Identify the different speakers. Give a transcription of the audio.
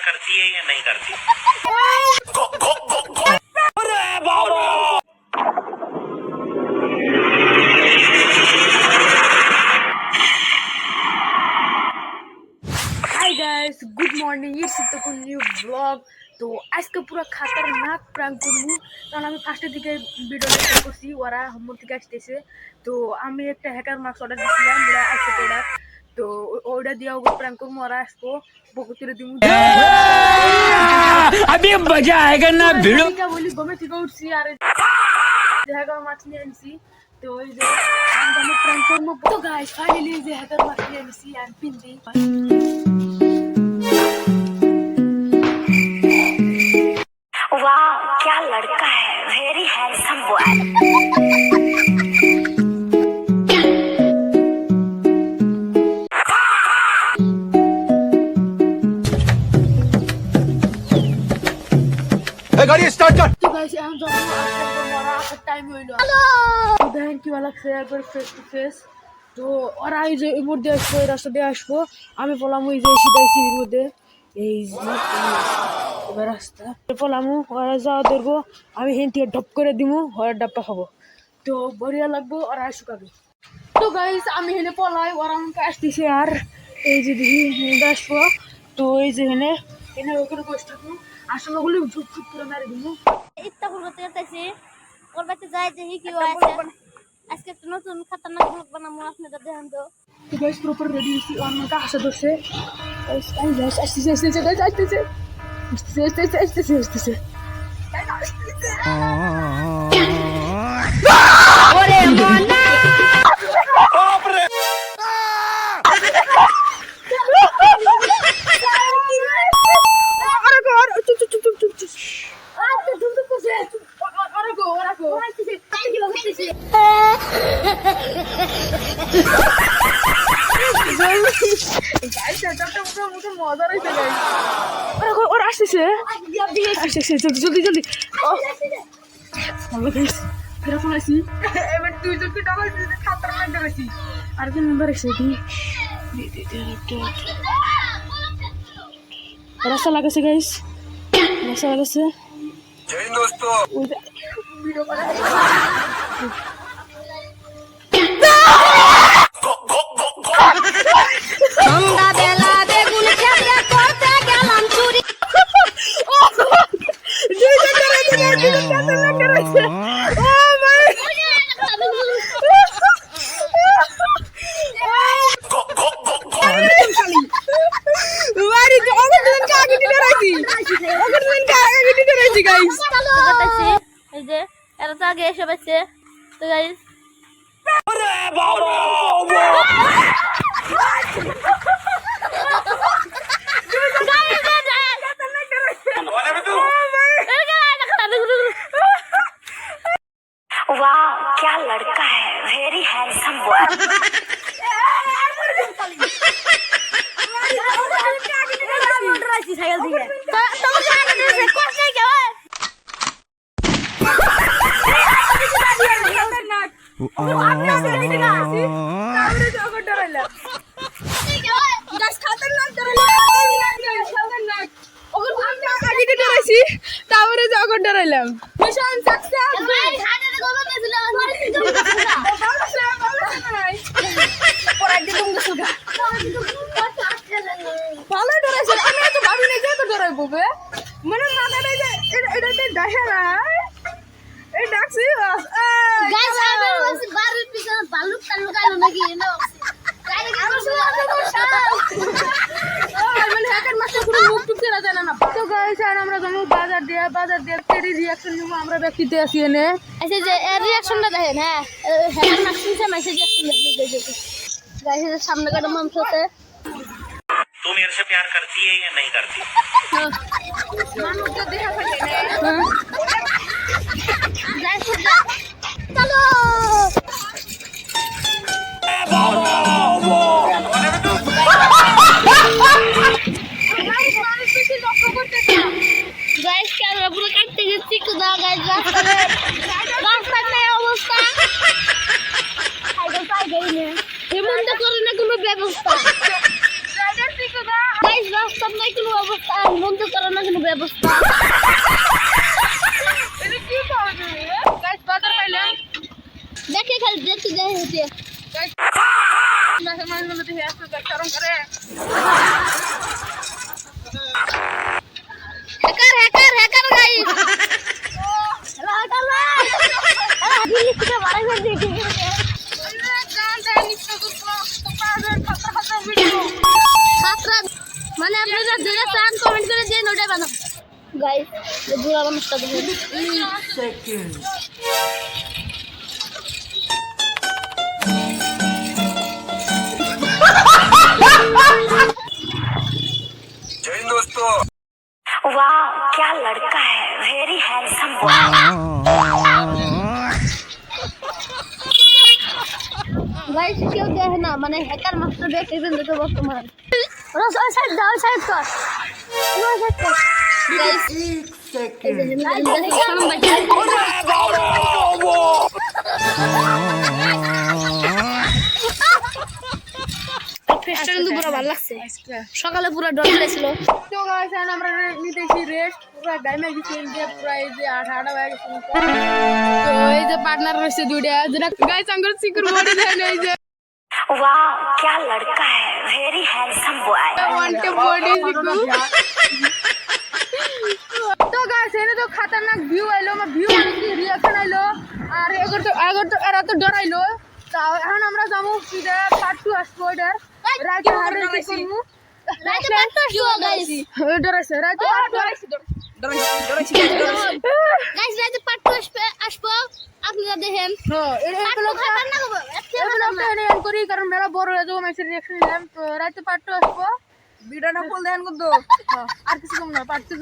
Speaker 1: करती है या नहीं करती?
Speaker 2: Hi guys, good morning. ये सिद्धको न्यू ব্লগ। তো আজকে পুরো খাতারনাক প্র্যাঙ্ক করবো, কারণ আমি ফার্স্টের দিকে ভিডিওটা শেয়ার করছি, ওরা হোমওয়ার্ক থেকে আসতেছে। তো আমি একটা হ্যাকার মাস্ক অর্ডার দিয়েছিলাম, ওরা আসছে প্রোডাক্ট। তো ওইটা দিয়ে ওকে প্র্যাঙ্ক করবো, ওরা আসবো বকে তুলে দিব।
Speaker 3: अभी मजा आएगा ना भिड़ो।
Speaker 2: বলি গমে থেকে উঠছি আর হ্যাকার মাস্ক নিয়ে আনছি। তো ওই যে আমি প্র্যাঙ্ক করবো। তো গাইস ফাইনালি যে হ্যাকার মাস্ক নিয়ে আনছি আর পিন্দি।
Speaker 4: वाह क्या लड़का है, वेरी हैंडसम बॉय।
Speaker 3: गाड़ी स्टार्ट कर।
Speaker 2: তো গাইস এখন যাবো ওরা আসার টাইম হইলো। তো দেখেন কি ভালো লাগছে একবার ফেস টু ফেস। তো ওরা এই যে এর মধ্যে আসবো, এই রাস্তা দিয়ে আসবো। আমি বললাম ওই যে সিধাই সিঁড়ির মধ্যে এই এবার রাস্তা বললাম ওরা যাওয়া ধরবো, আমি হেন থেকে ডপ করে দিব, ওরা ডাব্বা খাবো। তো বড়িয়া লাগবো, ওরা শুকাবে। তো গাইস আমি হেনে পলাই, ওরা আমাকে আসতেছে আর এই যে দেখি হেনে আসবো। তো এই যে হেনে হেনে ওখানে বসে থাকুন, আসলে ওগুলো ঝুপ ঝুপ করে মেরে দিব।
Speaker 5: ইফতার করতে যাইতেছি, ওর বাড়িতে যাই দেখি কি হয়েছে। আজকে একটা নতুন খাতারনাক ব্লগ বানাবো, আপনাদের দেখেন তো।
Speaker 2: তো গাইস প্রপার রেডি হইছি, আর আমাকে আশা ধরছে। গাইস আসতেছে গাইস আসতেছে।
Speaker 5: ওরে মনা
Speaker 2: মজা রয়েছে গাইস। ওরা আসতেছে জলদি ফেরাফোন আছি। এবার তুই যদি টাকা খাতার মধ্যে বেশি আর কি নাম্বার এসে রাস্তা লাগাছে গাইস, রাস্তা লাগাছে। ভিডিও করা
Speaker 5: সন্ধ্যাবেলা বেগুন খেতে করতে গেলাম চুরি। এই যে এরা তো আগে এসে পাচ্ছে। তো গাইস
Speaker 4: वाह क्या लड़का है, वेरी हैंडसम बॉय।
Speaker 2: তারপরে যখন ডরাইলাম মিশন সাকসেস। ভালো ডরাইছে, আমি এত ভাবি নাই যে এত ডরাইবো বে। মনে না দেয় যে এটা দেখে না এই ডাকছি
Speaker 5: গাইস আমার ওই বাড়ির পিছনে ভালুক টালুক আইলো নাকি এলো।
Speaker 2: তো গাইস আর আমরা যাবো বাজার দিয়ে তেরি রিয়াকশন নিবো আমরা ব্যক্তিতে আসি এনে।
Speaker 5: আচ্ছা যে রিঅ্যাকশনটা দেখেন। হ্যাঁ হ্যাঁ শুনছে মেসেজ গাইস সামনে কাটা মামসাতে।
Speaker 1: तू मेरे से प्यार करती है या नहीं करती?
Speaker 2: মানুষ তো দেখা থাকে না।
Speaker 5: চলো গাইস ক্যামেরা পুরো কাটতে গেছি কুদা গাইস রাস্তায় অবস্থা সাইকেল পাই গই না এমন তো করে না কোনো ব্যবস্থা গাইস রাস্তা নাই কোনো অবস্থা মন ব্যবস্থা।
Speaker 2: এটা কি পাবে গাইস বাজার পাইলাম
Speaker 5: দেখে খালি দেখতে যাই হচ্ছে
Speaker 2: গাইস মাঝে মাঝে মধ্যে হেয়ার স্টাইল কারণ করে
Speaker 5: হ্যাকার গাইস হ্যালো হ্যাকার ভাই দিল্লি থেকে বাড়াই করে দিই ঠিক আছে মানে আপনারা যেটা চান কমেন্ট করে দিয়ে নোটে বানাবো গাইস জোড়া বানাতে দেখুন
Speaker 4: वाह क्या लड़का है वेरी हैंडसम
Speaker 5: गाइस क्यों देख ना माने हैकर मास्टर देख इवन देखो वर्तमान और साइड डाउन साइड कर नो साइड कर गाइस एक ফেস্টার কিন্তু পুরো ভালো লাগছে সকালে পুরো ডর লাগছিল
Speaker 2: তো গাইস আমরা নিতেছি রেস্ট পুরো টাইমে গেছি ইন্ডিয়া পুরো এই যে 8:30 হয়ে গেছে তো এই যে পার্টনার রয়েছে দুইটা যেটা গাইস আঙ্গুর সিকুর বডি দেন এই যে
Speaker 4: वाह क्या लड़का है वेरी हैंडसम बॉय
Speaker 2: ওয়ান্টে বডি সিকু তো গাইস এনে তো খতরনাক ভিউ আইলো আমার ভিউ কি রিঅ্যাকশন আইলো আর আগর তো এরা তো ডরাইলো তাও এখন আমরা যাবো সিধা পার্ট 2 আসবো এটার রাইতে হারে কি করব
Speaker 5: রাইতে পাঁচটা আসবো গাইস
Speaker 2: ডরাইছে রাইতে
Speaker 5: গাইস রাইতে পাঁচটা আসবো আপনারা দেখেন
Speaker 2: এগুলো
Speaker 5: খতরনাক হবে
Speaker 2: এগুলো করি কারণ মেলা বড় হয়ে যাবো মেসেজ রিঅ্যাকশন দিলাম তো রাইতে পার্ট 2 আসবো ভিডিওটা ফুল দেখেন কিন্তু আর কিছু কম না পার্ট 2